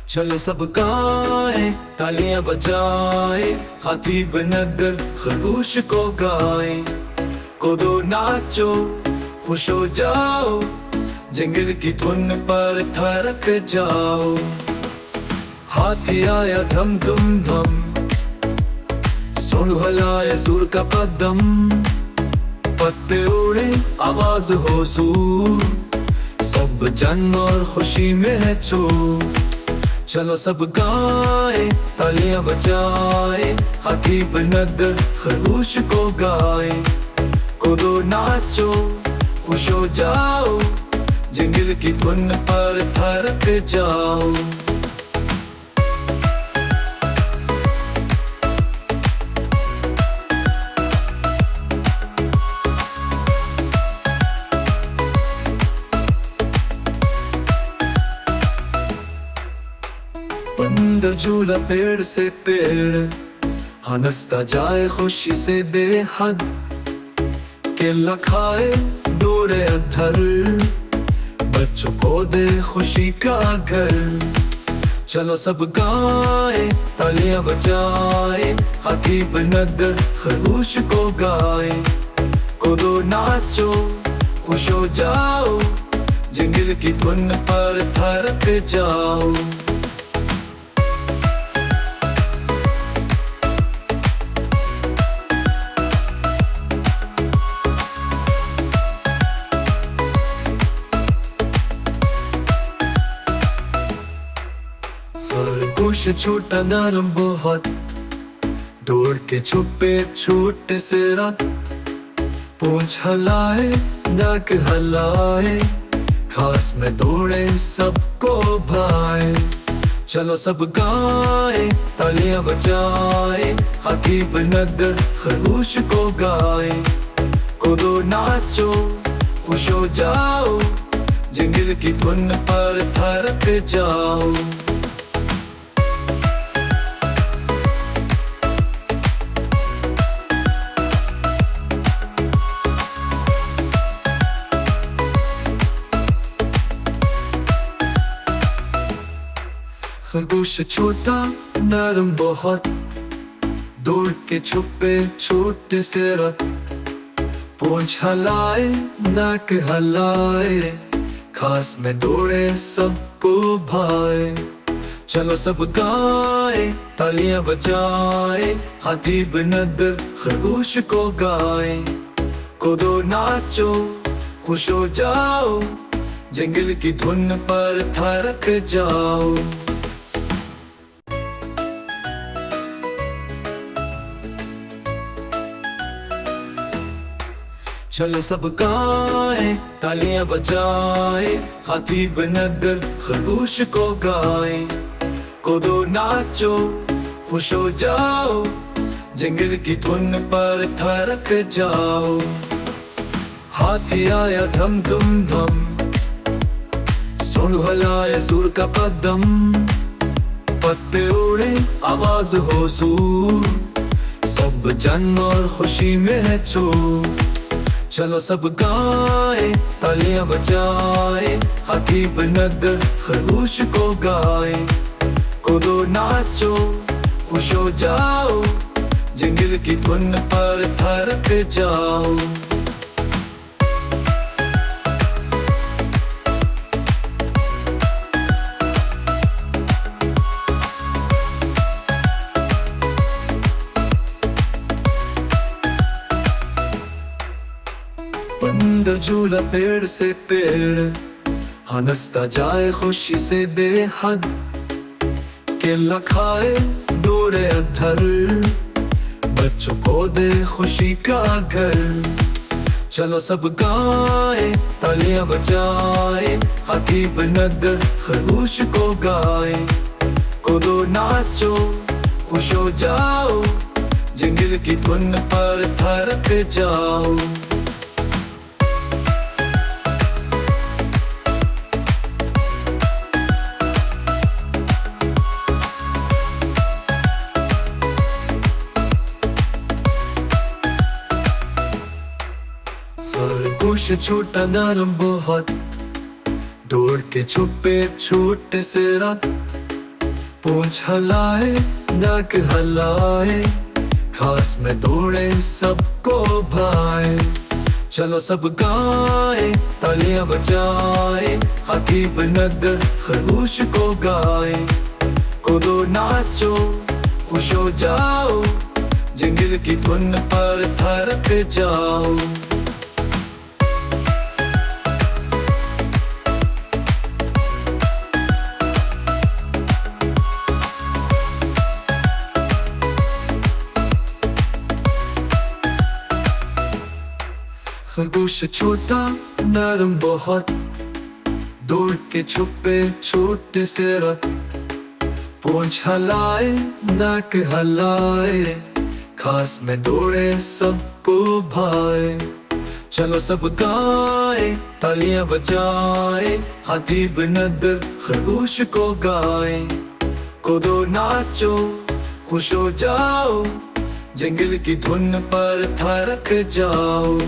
चलो सब गाएं, तालियां बजाएं, हाथी बनकर खरगोश को गाएं। कूदो नाचो, खुश हो जाओ, जंगल की धुन पर थरक जाओ। हाथी आया धम धम धम, सुन हलाए सुर का कदम। पत्ते उड़े आवाज हो सूर, सब जन और खुशी में है चूर। चलो सब गाएं, तालियां बजाएं, हाथी बनकर खरगोश को गाएं। कूदो नाचो, खुश हो जाओ, जंगल की धुन पर थरक जाओ। बंदर झूला पेड़ से पेड़, हंसता जाए खुशी से बेहद। केला खाए दौड़े अधर, बच्चों को दे खुशी का घर। चलो सब गाएं, तालियां बजाएं, हाथी बनकर खरगोश को गाएं। कूदो नाचो, खुश हो जाओ, जंगल की धुन पर थरक जाओ। खरगोश छोटा नरम बहुत, दौड़ के छुपे छोटे से रात। पूंछ हलाए, नाक हलाए, घास में दौड़े सबको भाए। चलो सब गाएं, तालियां बजाएं, हाथी बनकर खरगोश को गाएं। कूदो नाचो, खुश हो जाओ, जंगल की धुन पर थरक जाओ। खरगोश छोटा नरम बहुत, दौड़ के छुपे छोटे से रात। पूंछ हलाए, नाक हलाए, घास में दौड़े सबको भाए। चलो सब गाएं, तालियां बजाएं, हाथी बनकर खरगोश को गाएं। कूदो नाचो, खुश हो जाओ, जंगल की धुन पर थरक जाओ। चलो सब गाएं, तालियां बजाएं, हाथी बनकर खरगोश को गाएं। कूदो नाचो, खुश हो जाओ, जंगल की धुन पर थरक जाओ। हाथी आया धम धम धम, सुन हलाए सुर का कदम। पत्ते उड़े आवाज हो सूर, सब जन और खुशी में है चूर। चलो सब गाएं, तालियां बजाएं, हाथी बनकर खरगोश को गाएं। कूदो नाचो, खुश हो जाओ, जंगल की धुन पर थरक जाओ। बंदर झूला पेड़ से पेड़, हंसता जाए खुशी से बेहद। केला खाए दौड़े अधर, बच्चों को दे खुशी का घर। चलो सब गाएं, तालियां बजाएं, हाथी बनकर खरगोश को गाएं। कूदो नाचो, खुश हो जाओ, जंगल की धुन पर थरक जाओ। खरगोश छोटा नरम बहुत, दौड़ के छुपे छोटे से रात। पूंछ हलाए नाक हलाए, घास में दौड़े सबको भाए। चलो सब गाए तालियां बजाए, हाथी बनकर खरगोश को गाए। कूदो नाचो खुश हो जाओ, जंगल की धुन पर थिरक जाओ। खरगोश छोटा नरम बहुत, दौड़ के छुपे छोटे से रथ। पूंछ हलाए नाक हलाए, घास में दौड़े सबको भाए। चलो सब गाए तालियां बजाए, हाथी बनकर खरगोश को गाए। कूदो नाचो खुश हो जाओ, जंगल की धुन पर थिरक जाओ।